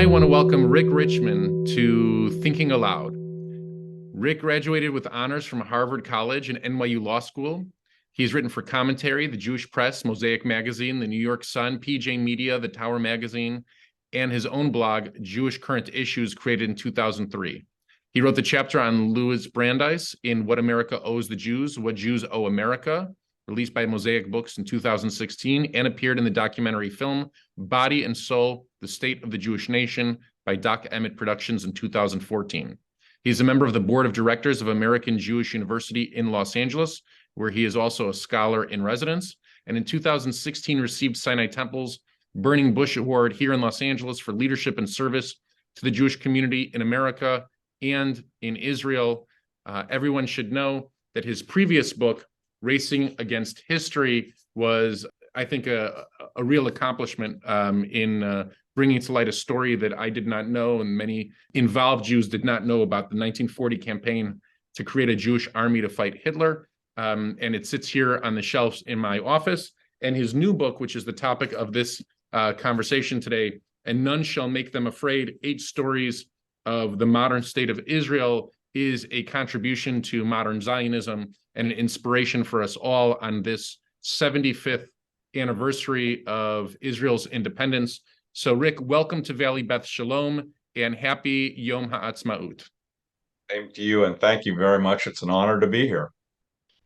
want to welcome Rick Richman to Thinking Aloud. Rick graduated with honors from Harvard College and NYU Law School. He's written for Commentary, the Jewish Press, Mosaic Magazine, the New York Sun, PJ Media, the Tower Magazine, and his own blog, Jewish Current Issues, created in 2003. He wrote the chapter on Louis Brandeis in What America Owes the Jews, What Jews Owe America, released by Mosaic Books in 2016, and appeared in the documentary film Body and Soul, The State of the Jewish Nation by Doc Emmett Productions in 2014. He's a member of the board of directors of American Jewish University in Los Angeles, where he is also a scholar in residence, and in 2016 received Sinai Temple's Burning Bush Award here in Los Angeles for leadership and service to the Jewish community in America and in Israel. Everyone should know that his previous book, Racing Against History, was, I think, a real accomplishment in bringing to light a story that I did not know and many involved Jews did not know about, the 1940 campaign to create a Jewish army to fight Hitler. And it sits here on the shelves in my office. And his new book, which is the topic of this conversation today, And None Shall Make Them Afraid, 8 Stories of the Modern State of Israel, is a contribution to modern Zionism and an inspiration for us all on this 75th anniversary of Israel's independence. So, Rick, welcome to Valley Beth Shalom and happy Yom HaAtzmaut. Same to you, and thank you very much. It's an honor to be here.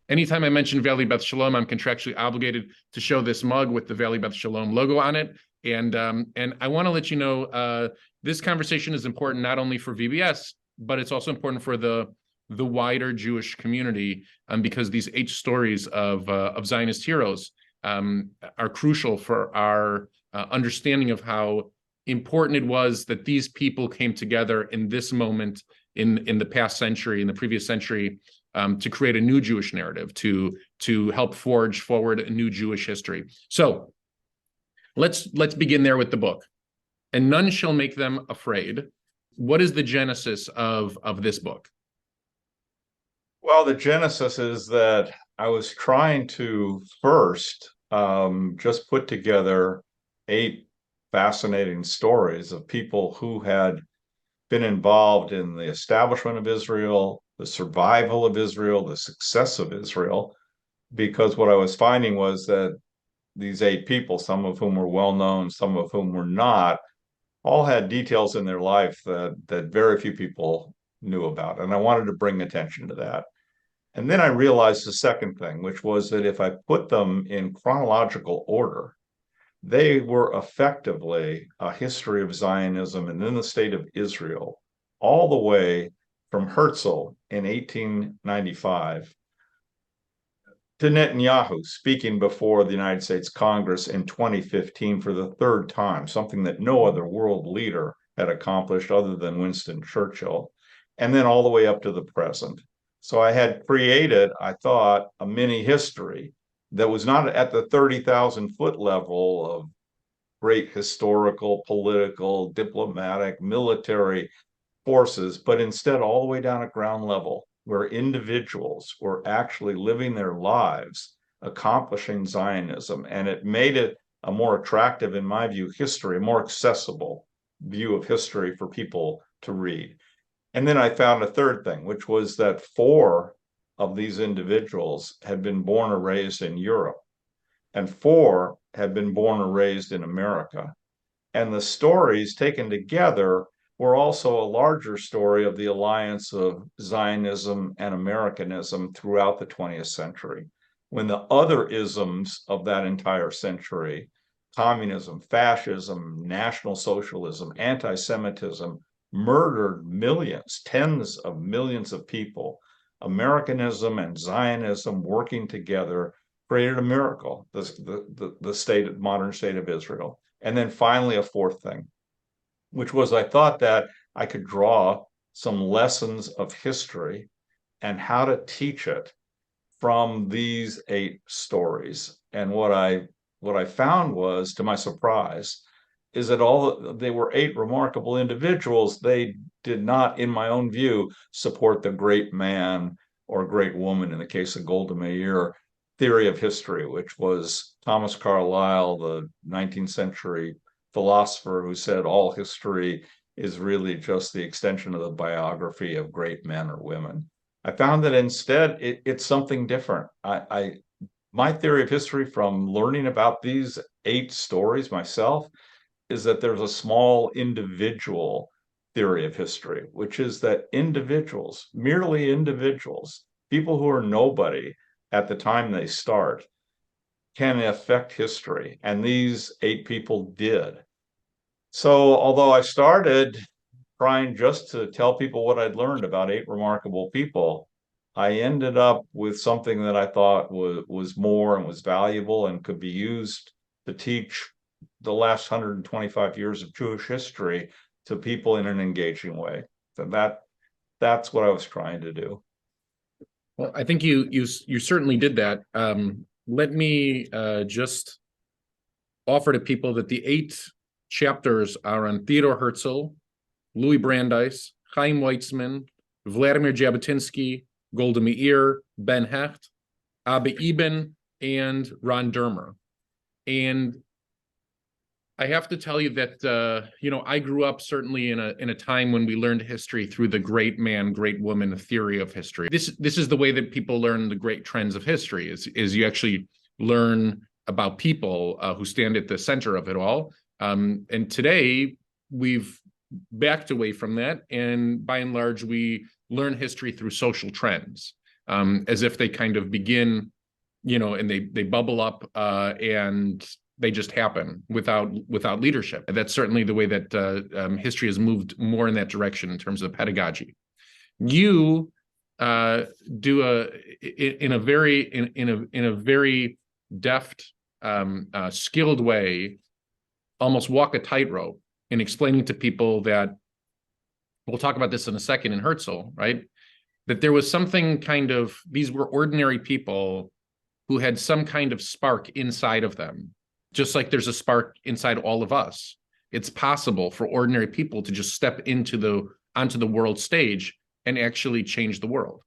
Anytime I mention Valley Beth Shalom, I'm contractually obligated to show this mug with the Valley Beth Shalom logo on it. And I want to let you know this conversation is important not only for VBS, but it's also important for the wider Jewish community, because these 8 stories of Zionist heroes are crucial for our understanding of how important it was that these people came together in this moment in the past century, in the previous century, to create a new Jewish narrative, to help forge forward a new Jewish history. So let's begin there with the book. And None Shall Make Them Afraid. What is the genesis of this book? Well, the genesis is that I was trying to first just put together 8 fascinating stories of people who had been involved in the establishment of Israel, the survival of Israel, the success of Israel, because what I was finding was that these 8 people, some of whom were well known, some of whom were not, all had details in their life that very few people knew about. And I wanted to bring attention to that. And then I realized the second thing, which was that if I put them in chronological order, they were effectively a history of Zionism and then the state of Israel, all the way from Herzl in 1895 to Netanyahu speaking before the United States Congress in 2015 for the 3rd time, something that no other world leader had accomplished other than Winston Churchill, and then all the way up to the present. So I had created, I thought, a mini history that was not at the 30,000-foot level of great historical, political, diplomatic, military forces, but instead all the way down at ground level, where individuals were actually living their lives accomplishing Zionism. And it made it a more attractive, in my view, history, a more accessible view of history for people to read. And then I found a third thing, which was that 4 of these individuals had been born or raised in Europe, and 4 had been born or raised in America. And the stories taken together were also a larger story of the alliance of Zionism and Americanism throughout the 20th century, when the other isms of that entire century, communism, fascism, National Socialism, anti-Semitism, murdered millions, tens of millions of people. Americanism and Zionism working together created a miracle, the modern state of Israel. And then finally, a 4th thing, which was I thought that I could draw some lessons of history and how to teach it from these 8 stories. And what I found was, to my surprise, is that they were 8 remarkable individuals. They did not, in my own view, support the great man or great woman, in the case of Golda Meir, theory of history, which was Thomas Carlyle, the 19th century philosopher who said all history is really just the extension of the biography of great men or women. I found that instead it's something different. My theory of history from learning about these 8 stories myself is that there's a small individual theory of history, which is that individuals, merely individuals, people who are nobody at the time they start, can affect history. And these 8 people did. So, although I started trying just to tell people what I'd learned about 8 remarkable people, I ended up with something that I thought was more and was valuable and could be used to teach the last 125 years of Jewish history to people in an engaging way. So that's what I was trying to do. Well, I think you certainly did that. Let me just offer to people that the 8 chapters are on Theodore Herzl, Louis Brandeis, Chaim Weizmann, Vladimir Jabotinsky, Golda Meir, Ben Hecht, Abba Eban, and Ron Dermer. And I have to tell you that I grew up certainly in a time when we learned history through the great man, great woman theory of history. This is the way that people learn the great trends of history. Is you actually learn about people who stand at the center of it all. And today we've backed away from that, and by and large we learn history through social trends, as if they kind of begin, and they bubble up and they just happen without leadership. That's certainly the way that history has moved more in that direction in terms of pedagogy. You do in a very deft, skilled way, almost walk a tightrope in explaining to people that, we'll talk about this in a second in Herzl, right? That there was something these were ordinary people who had some kind of spark inside of them, just like there's a spark inside all of us. It's possible for ordinary people to just step onto the world stage and actually change the world.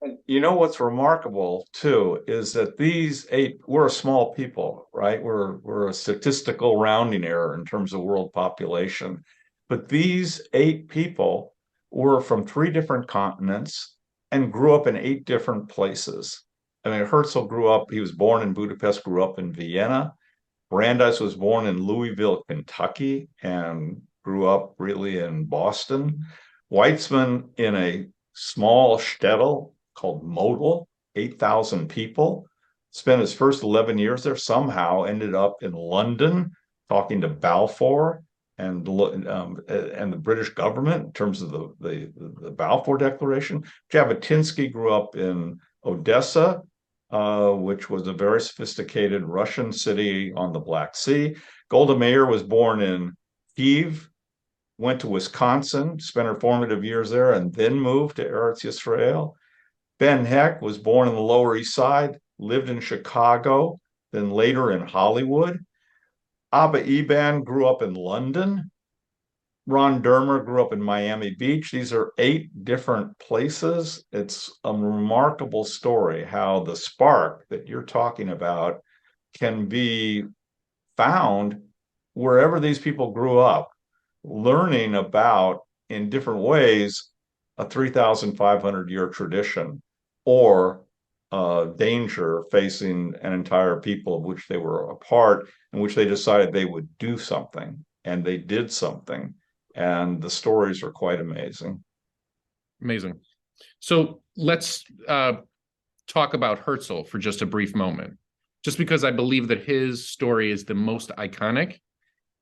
And what's remarkable too is that these 8, we're a small people, right? We're a statistical rounding error in terms of world population. But these 8 people were from 3 different continents and grew up in 8 different places. I mean, Herzl he was born in Budapest, grew up in Vienna. Brandeis was born in Louisville, Kentucky, and grew up really in Boston. Weizmann in a small shtetl called Model, 8,000 people, spent his first 11 years there, somehow ended up in London talking to Balfour and the British government in terms of the Balfour Declaration. Jabotinsky grew up in Odessa, which was a very sophisticated Russian city on the Black Sea. Golda Meir was born in Kyiv, went to Wisconsin, spent her formative years there, and then moved to Eretz Yisrael. Ben Hecht was born in the Lower East Side, lived in Chicago, then later in Hollywood. Abba Eban grew up in London. Ron Dermer grew up in Miami Beach. These are 8 different places. It's a remarkable story how the spark that you're talking about can be found wherever these people grew up, learning about, in different ways, a 3,500-year tradition or danger facing an entire people of which they were a part, in which they decided they would do something, and they did something. And the stories are quite amazing. Amazing. So let's talk about Herzl for just a brief moment, just because I believe that his story is the most iconic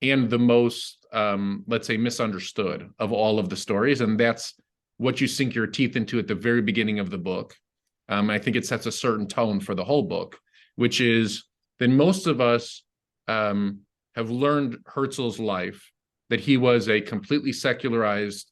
and the most, let's say, misunderstood of all of the stories. And that's what you sink your teeth into at the very beginning of the book. I think it sets a certain tone for the whole book, which is that most of us have learned Herzl's life, that he was a completely secularized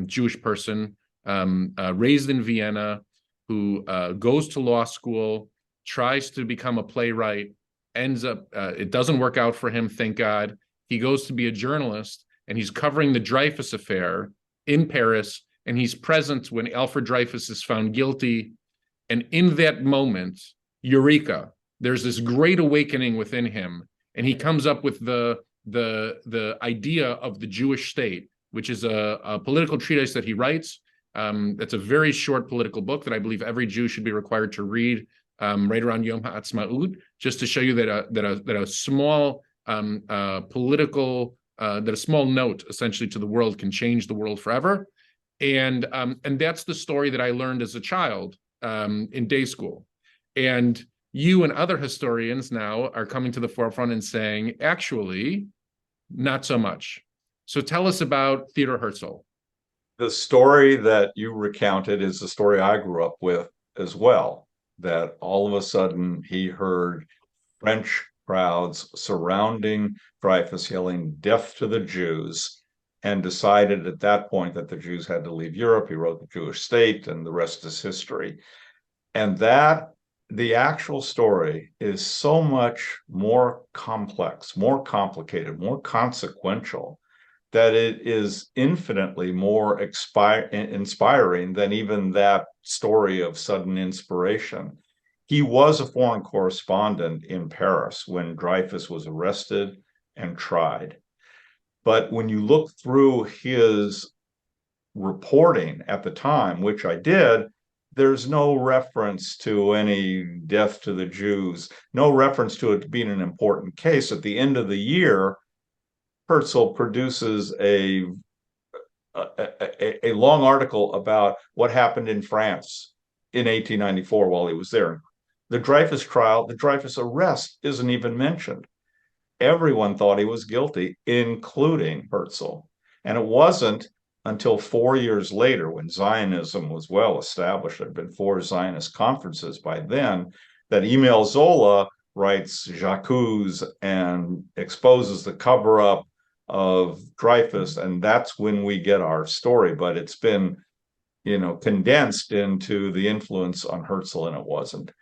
Jewish person, raised in Vienna, who goes to law school, tries to become a playwright, ends up, it doesn't work out for him, thank God. He goes to be a journalist, and he's covering the Dreyfus affair in Paris, and he's present when Alfred Dreyfus is found guilty. And in that moment, eureka, there's this great awakening within him, and he comes up with the the idea of the Jewish state, which is a political treatise that he writes. That's a very short political book that I believe every Jew should be required to read right around Yom HaAtzmaut, just to show you that a small political that a small note essentially to the world can change the world forever. And that's the story that I learned as a child in day school. And you and other historians now are coming to the forefront and saying, actually, not so much. So tell us about Theodor Herzl. The story that you recounted is the story I grew up with as well, that all of a sudden he heard French crowds surrounding Dreyfus yelling, "Death to the Jews," and decided at that point that the Jews had to leave Europe. He wrote The Jewish State, and the rest is history. And that the actual story is so much more complex, more complicated, more consequential, that it is infinitely more inspiring than even that story of sudden inspiration. He was a foreign correspondent in Paris when Dreyfus was arrested and tried. But when you look through his reporting at the time, which I did, there's no reference to any death to the Jews, no reference to it being an important case. At the end of the year, Herzl produces a long article about what happened in France in 1894 while he was there. The Dreyfus trial, the Dreyfus arrest isn't even mentioned. Everyone thought he was guilty, including Herzl. And it wasn't until 4 years later, when Zionism was well established, there had been 4 Zionist conferences by then, that Emile Zola writes J'accuse and exposes the cover-up of Dreyfus, and that's when we get our story. But it's been, condensed into the influence on Herzl, and it wasn't.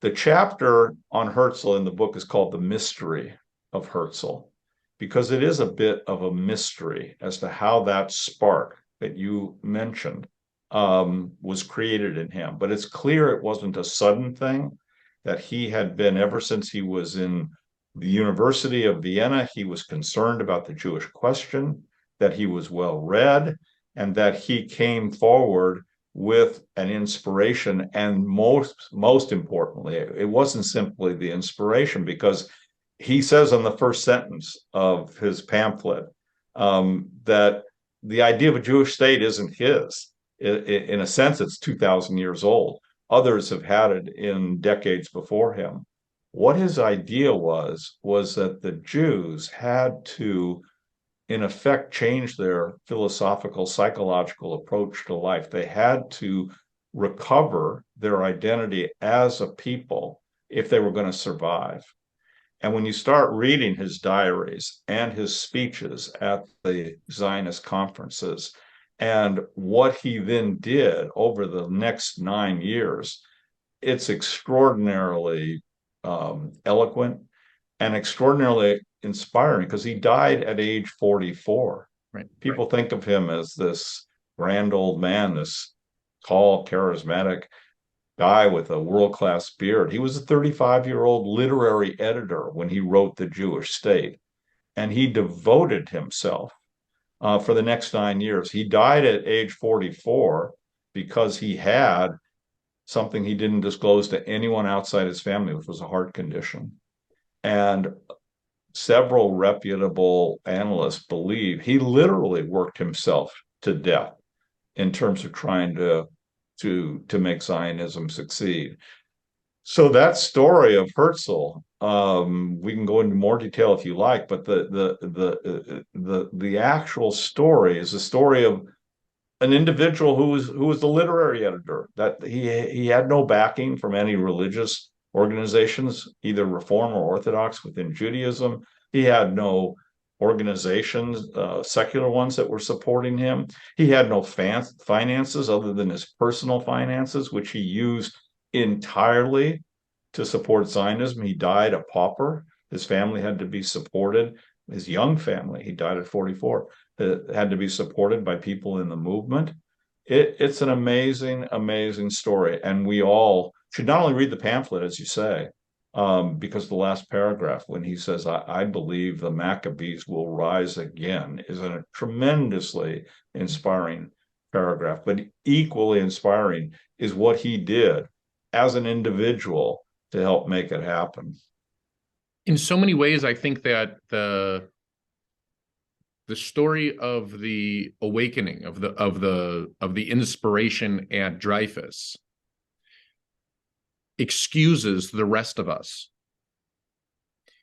The chapter on Herzl in the book is called The Mystery of Herzl, because it is a bit of a mystery as to how that spark that you mentioned was created in him. But it's clear it wasn't a sudden thing, that he had been, ever since he was in the University of Vienna, he was concerned about the Jewish question, that he was well read, and that he came forward with an inspiration. And most importantly, it wasn't simply the inspiration, because he says in the first sentence of his pamphlet that the idea of a Jewish state isn't his. In a sense, it's 2,000 years old. Others have had it in decades before him. What his idea was that the Jews had to, in effect, change their philosophical, psychological approach to life. They had to recover their identity as a people if they were going to survive. And when you start reading his diaries and his speeches at the Zionist conferences, and what he then did over the next 9 years, it's extraordinarily eloquent and extraordinarily inspiring, because he died at age 44. Right. People think of him as this grand old man, this tall, charismatic guy with a world-class beard. He was a 35-year-old literary editor when he wrote The Jewish State, and he devoted himself for the next 9 years. He died at age 44 because he had something he didn't disclose to anyone outside his family, which was a heart condition. And several reputable analysts believe he literally worked himself to death in terms of trying to make Zionism succeed. So that story of Herzl, we can go into more detail if you like, but the actual story is a story of an individual who was the literary editor, that he had no backing from any religious organizations, either Reform or Orthodox within Judaism. He had no organizations, secular ones, that were supporting him. He had no finances other than his personal finances, which he used entirely to support Zionism. He died a pauper. His family had to be supported. His young family, he died at 44, had to be supported by people in the movement. It's an amazing, amazing story. And we all should not only read the pamphlet, as you say, because the last paragraph, when he says, I believe the Maccabees will rise again, is a tremendously inspiring paragraph. But equally inspiring is what he did as an individual to help make it happen. In so many ways, I think that the story of the awakening of the inspiration at Dreyfus excuses the rest of us,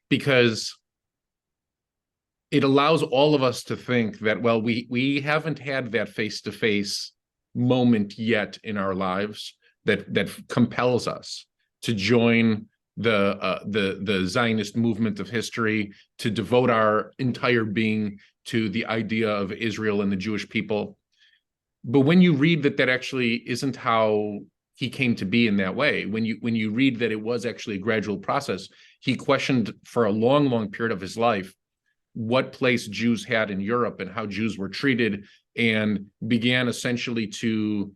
because it allows all of us to think that, well, we haven't had that face-to-face moment yet in our lives that compels us to join the Zionist movement of history, to devote our entire being to the idea of Israel and the Jewish people. But when you read that actually isn't how he came to be in that way, when you read that it was actually a gradual process, he questioned for a long period of his life what place Jews had in Europe and how Jews were treated, and began essentially to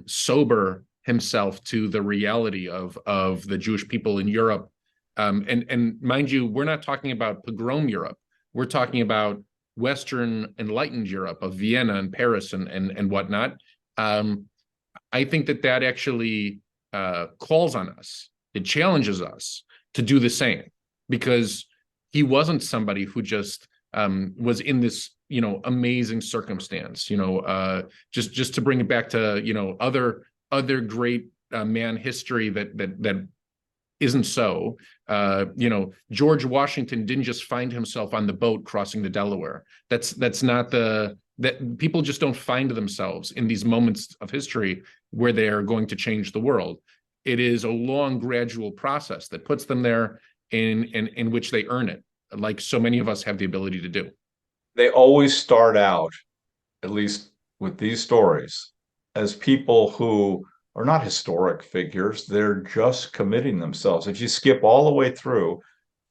sober himself to the reality of the Jewish people in Europe. And mind you, we're not talking about pogrom Europe. We're talking about Western enlightened Europe of Vienna and Paris and whatnot. I think that actually calls on us. It challenges us to do the same, because he wasn't somebody who just was in this, amazing circumstance. Just to bring it back to other great man history that isn't so. George Washington didn't just find himself on the boat crossing the Delaware. That's not that people just don't find themselves in these moments of history where they are going to change the world. It is a long, gradual process that puts them there, in which they earn it, like so many of us have the ability to do. They always start out, at least with these stories, as people who are not historic figures. They're just committing themselves. If you skip all the way through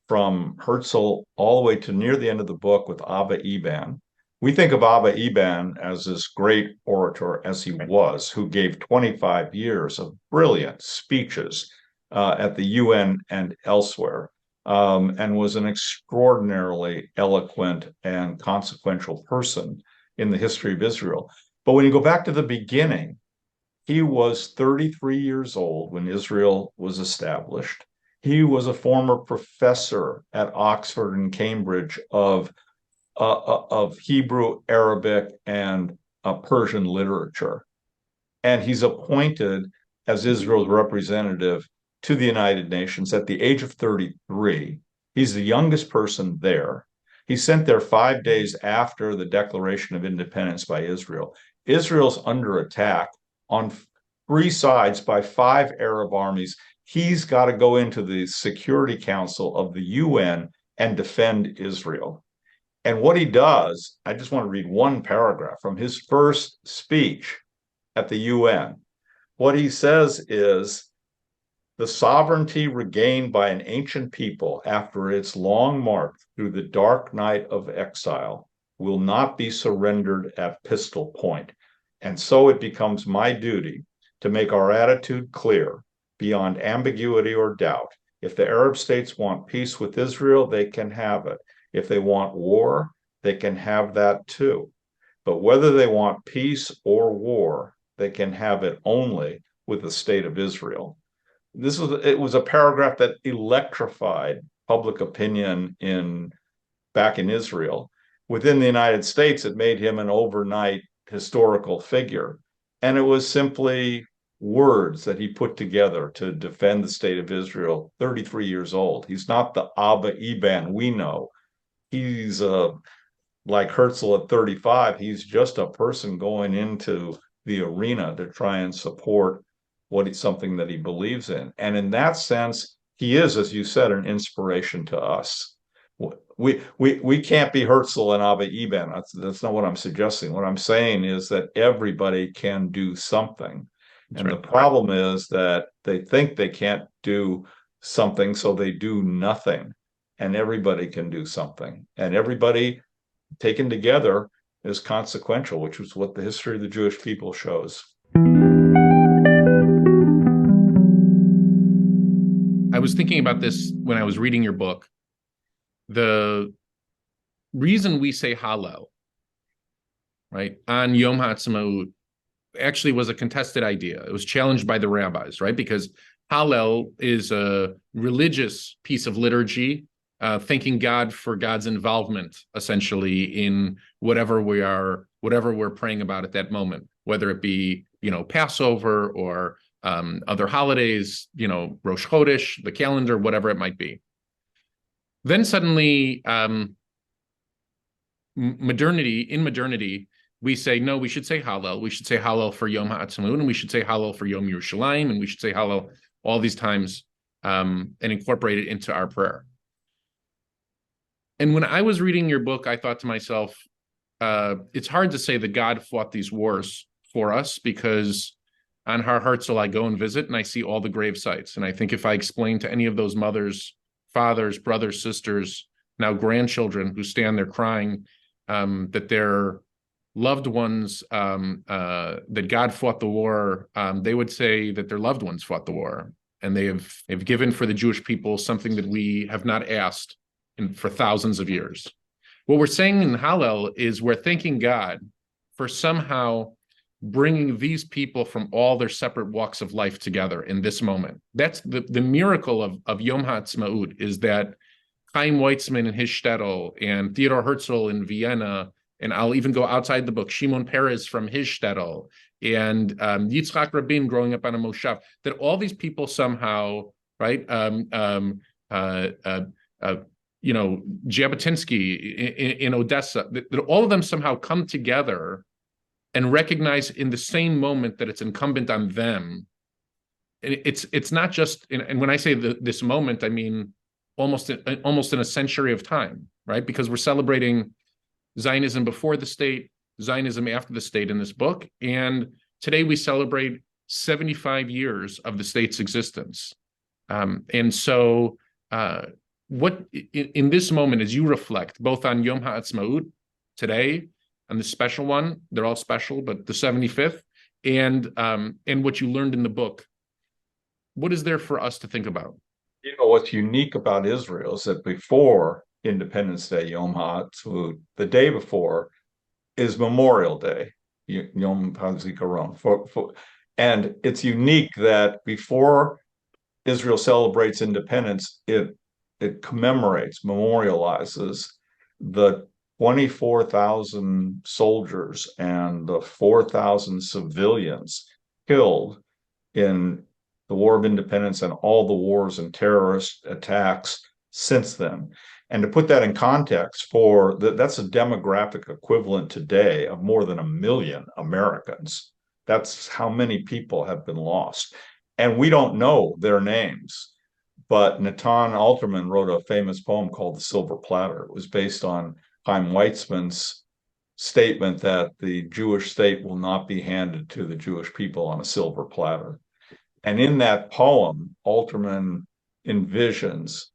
from Herzl all the way to near the end of the book with Abba Eban, we think of Abba Eban as this great orator, as he was, who gave 25 years of brilliant speeches at the UN and elsewhere, and was an extraordinarily eloquent and consequential person in the history of Israel. But when you go back to the beginning, he was 33 years old when Israel was established. He was a former professor at Oxford and Cambridge of Hebrew, Arabic, and Persian literature. And he's appointed as Israel's representative to the United Nations at the age of 33. He's the youngest person there. He's sent there 5 days after the Declaration of Independence by Israel. Israel's under attack on 3 sides by 5 Arab armies. He's got to go into the Security Council of the UN and defend Israel. And what he does, I just want to read one paragraph from his first speech at the UN. What he says is, the sovereignty regained by an ancient people after its long march through the dark night of exile will not be surrendered at pistol point. And so it becomes my duty to make our attitude clear, beyond ambiguity or doubt. If the Arab states want peace with Israel, they can have it. If they want war, they can have that too. But whether they want peace or war, they can have it only with the state of Israel. It was a paragraph that electrified public opinion back in Israel. Within the United States, it made him an overnight historical figure. And it was simply words that he put together to defend the state of Israel, 33 years old. He's not the Abba Eban we know. He's like Herzl at 35. He's just a person going into the arena to try and support something that he believes in. And in that sense, he is, as you said, an inspiration to us. We can't be Herzl and Abba Eban. That's not what I'm suggesting. What I'm saying is that everybody can do something. That's and right. The problem is that they think they can't do something, so they do nothing. And everybody can do something. And everybody taken together is consequential, which is what the history of the Jewish people shows. I was thinking about this when I was reading your book. The reason we say Hallel, right, on Yom HaAtzmaut actually was a contested idea. It was challenged by the rabbis, right? Because Hallel is a religious piece of liturgy, thanking God for God's involvement, essentially, in whatever we're praying about at that moment, whether it be, Passover or other holidays, Rosh Chodesh, the calendar, whatever it might be. Then suddenly, modernity, we say, no, we should say Hallel. We should say Hallel for Yom HaAtzmaut, and we should say Hallel for Yom Yerushalayim, and we should say Hallel all these times and incorporate it into our prayer. And when I was reading your book, I thought to myself, it's hard to say that God fought these wars for us, because on Har Herzl, I go and visit and I see all the grave sites. And I think if I explain to any of those mothers, fathers, brothers, sisters, now grandchildren who stand there crying, that their loved ones, that God fought the war, they would say that their loved ones fought the war, and they've given for the Jewish people something that we have not asked for thousands of years. What we're saying in Hallel is we're thanking God for somehow bringing these people from all their separate walks of life together in this moment. That's the miracle of Yom HaAtzmaut, is that Chaim Weizmann in his shtetl, and Theodor Herzl in Vienna, and I'll even go outside the book, Shimon Peres from his shtetl, and Yitzhak Rabin growing up on a moshav, that all these people somehow, right, Jabotinsky in Odessa, that all of them somehow come together and recognize in the same moment that it's incumbent on them. It's not just, and when I say this moment, I mean almost in a century of time, right? Because we're celebrating Zionism before the state, Zionism after the state in this book, and today we celebrate 75 years of the state's existence. And so what in this moment, as you reflect both on Yom HaAtzmaut today, and the special one, they're all special, but the 75th, and what you learned in the book, what is there for us to think about? What's unique about Israel is that before Independence Day, Yom HaAtzmaut, the day before is Memorial Day, Yom HaZikaron. And it's unique that before Israel celebrates independence, it commemorates, memorializes the 24,000 soldiers and the 4,000 civilians killed in the War of Independence and all the wars and terrorist attacks since then. And to put that in context, that's a demographic equivalent today of more than 1 million Americans. That's how many people have been lost. And we don't know their names, but Natan Alterman wrote a famous poem called The Silver Platter. It was based on Chaim Weizmann's statement that the Jewish state will not be handed to the Jewish people on a silver platter. And in that poem, Alterman envisions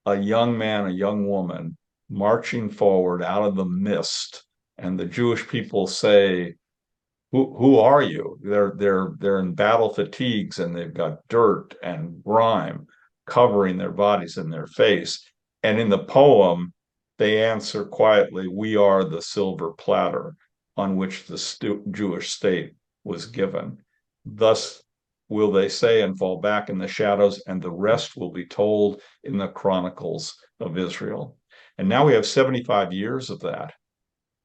a young man, a young woman marching forward out of the mist, and the Jewish people say, "Who are you?" They're in battle fatigues, and they've got dirt and grime covering their bodies and their face. And in the poem, they answer quietly, "We are the silver platter on which the Jewish state was given. Thus will they say and fall back in the shadows, and the rest will be told in the chronicles of Israel." And now we have 75 years of that.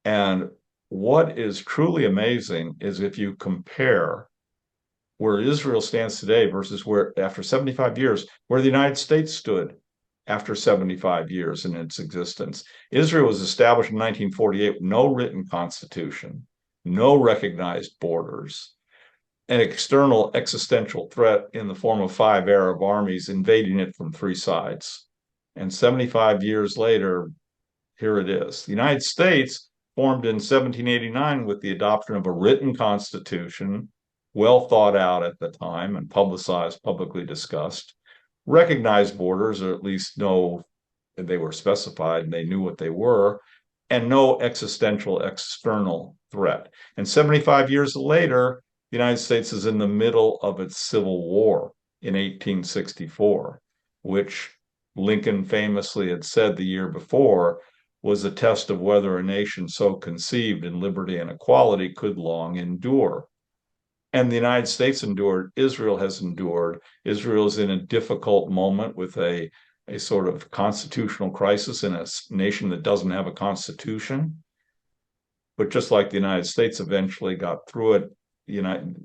And what is truly amazing is if you compare where Israel stands today versus where, after 75 years, where the United States stood after 75 years in its existence. Israel was established in 1948 with no written constitution, no recognized borders, an external existential threat in the form of 5 Arab armies invading it from 3 sides. And 75 years later, here it is. The United States formed in 1789 with the adoption of a written constitution, well thought out at the time and publicized, publicly discussed, recognized borders, or at least know that they were specified and they knew what they were, and no existential external threat. And 75 years later, the United States is in the middle of its civil war in 1864. which Lincoln famously had said the year before was a test of whether a nation so conceived in liberty and equality could long endure. And the United States endured, Israel has endured. Israel is in a difficult moment with a sort of constitutional crisis in a nation that doesn't have a constitution. But just like the United States eventually got through it,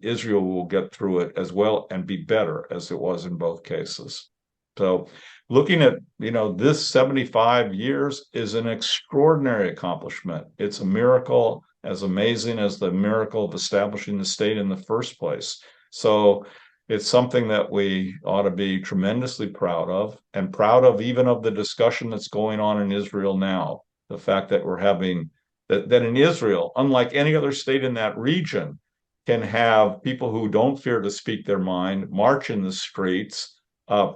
Israel will get through it as well and be better as it was in both cases. So looking at, this 75 years is an extraordinary accomplishment. It's a miracle as amazing as the miracle of establishing the state in the first place. So it's something that we ought to be tremendously proud of, and proud of even of the discussion that's going on in Israel now. The fact that we're having that in Israel, unlike any other state in that region, can have people who don't fear to speak their mind, march in the streets,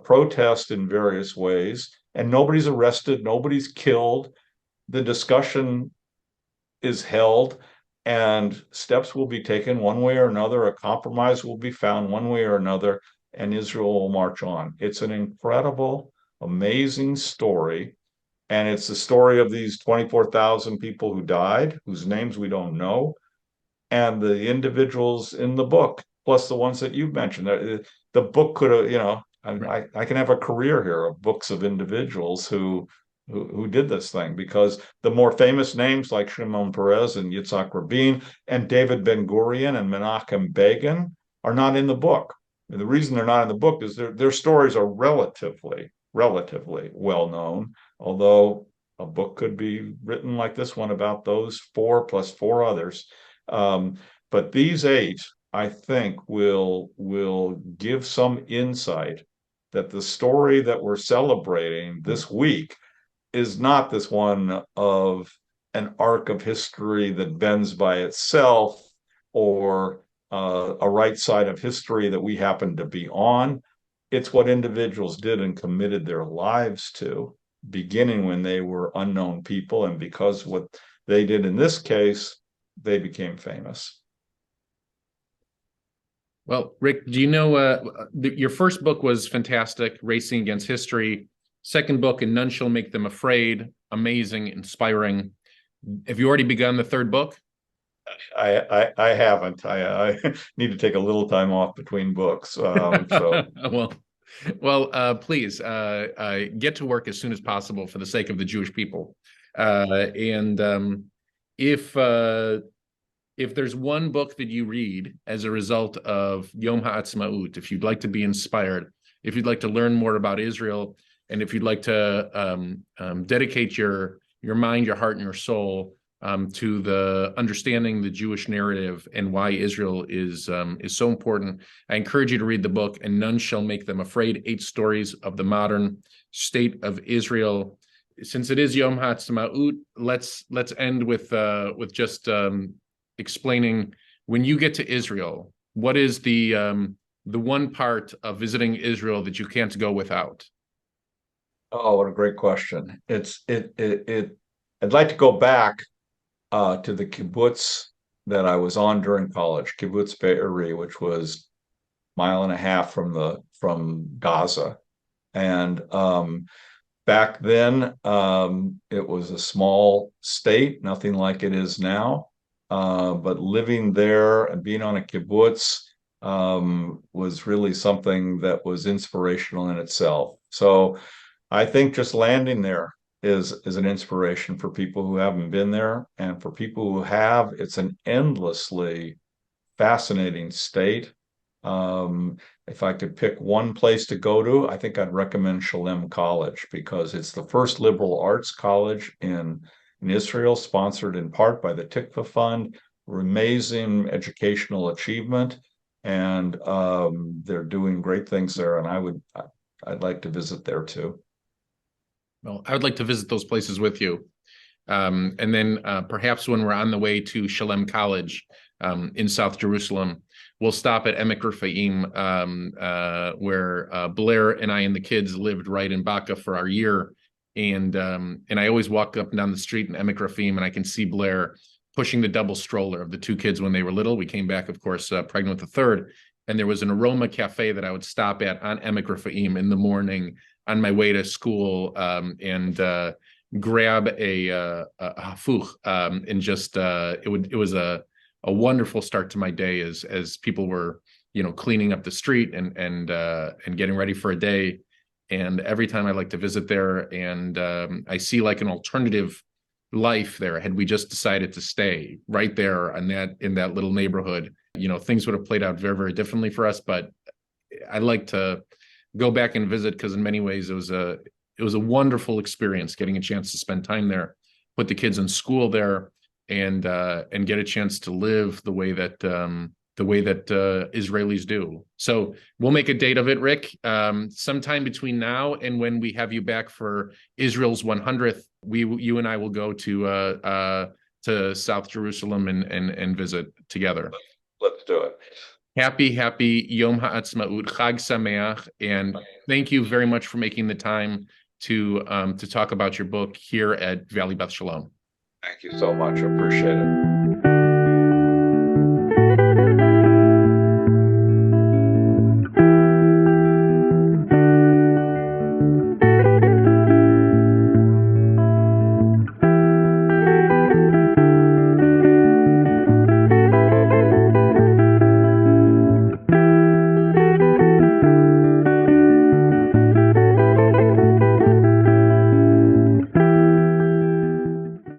protest in various ways, and nobody's arrested, nobody's killed. The discussion is held, and steps will be taken one way or another. A compromise will be found one way or another, and Israel will march on. It's an incredible, amazing story. And it's the story of these 24,000 people who died, whose names we don't know, and the individuals in the book, plus the ones that you've mentioned. The book could have, I can have a career here of books of individuals who did this thing, because the more famous names like Shimon Peres and Yitzhak Rabin and David Ben-Gurion and Menachem Begin are not in the book. And the reason they're not in the book is their stories are relatively well known, although a book could be written like this one about those 4 plus 4 others. But these 8, I think, will give some insight that the story that we're celebrating this week is not this one of an arc of history that bends by itself, or a right side of history that we happen to be on. It's what individuals did and committed their lives to, beginning when they were unknown people. And because what they did in this case, they became famous. Well, Rick, do you know, your first book was fantastic, Racing Against History. Second book, And None Shall Make Them Afraid, amazing, inspiring. Have you already begun the third book? I haven't. I need to take a little time off between books. So please get to work as soon as possible for the sake of the Jewish people. And if there's one book that you read as a result of Yom HaAtzmaut, if you'd like to be inspired, if you'd like to learn more about Israel, and if you'd like to dedicate your mind, your heart, and your soul to the understanding the Jewish narrative and why Israel is so important, I encourage you to read the book, And None Shall Make Them Afraid: 8 Stories of the Modern State of Israel. Since it is Yom HaAtzmaut, let's end with just explaining, when you get to Israel, what is the one part of visiting Israel that you can't go without? Oh, what a great question! I'd like to go back to the kibbutz that I was on during college, Kibbutz Be'eri, which was 1.5 miles from Gaza. And back then, it was a small state, nothing like it is now. But living there and being on a kibbutz was really something that was inspirational in itself. So I think just landing there is an inspiration for people who haven't been there, and for people who have, it's an endlessly fascinating state. If I could pick one place to go to, I think I'd recommend Shalem College, because it's the first liberal arts college in Israel, sponsored in part by the Tikva Fund. Amazing educational achievement, and they're doing great things there. And I'd like to visit there too. Well, I would like to visit those places with you. And then perhaps when we're on the way to Shalem College in South Jerusalem, we'll stop at Emek Rephaim, where Blair and I and the kids lived right in Baca for our year. And I always walk up and down the street in Emek Rephaim, and I can see Blair pushing the double stroller of the 2 kids when they were little. We came back, of course, pregnant with the third. and there was an aroma cafe that I would stop at on Emek Rephaim in the morning on my way to school, and grab a hafuch, and just it was a wonderful start to my day as people were cleaning up the street and getting ready for a day. And every time I like to visit there, and I see like an alternative life there. Had we just decided to stay right there on in that little neighborhood, things would have played out very, very differently for us. But I like to go back and visit because in many ways it was a wonderful experience getting a chance to spend time there, put the kids in school there, and get a chance to live the way that Israelis do. So we'll make a date of it, Rick. Sometime between now and when we have you back for Israel's 100th, you and I will go to South Jerusalem and visit together. Let's do it. Happy Yom Ha'atzmaut, Chag Sameach, and thank you very much for making the time to talk about your book here at Valley Beth Shalom. Thank you so much. I appreciate it.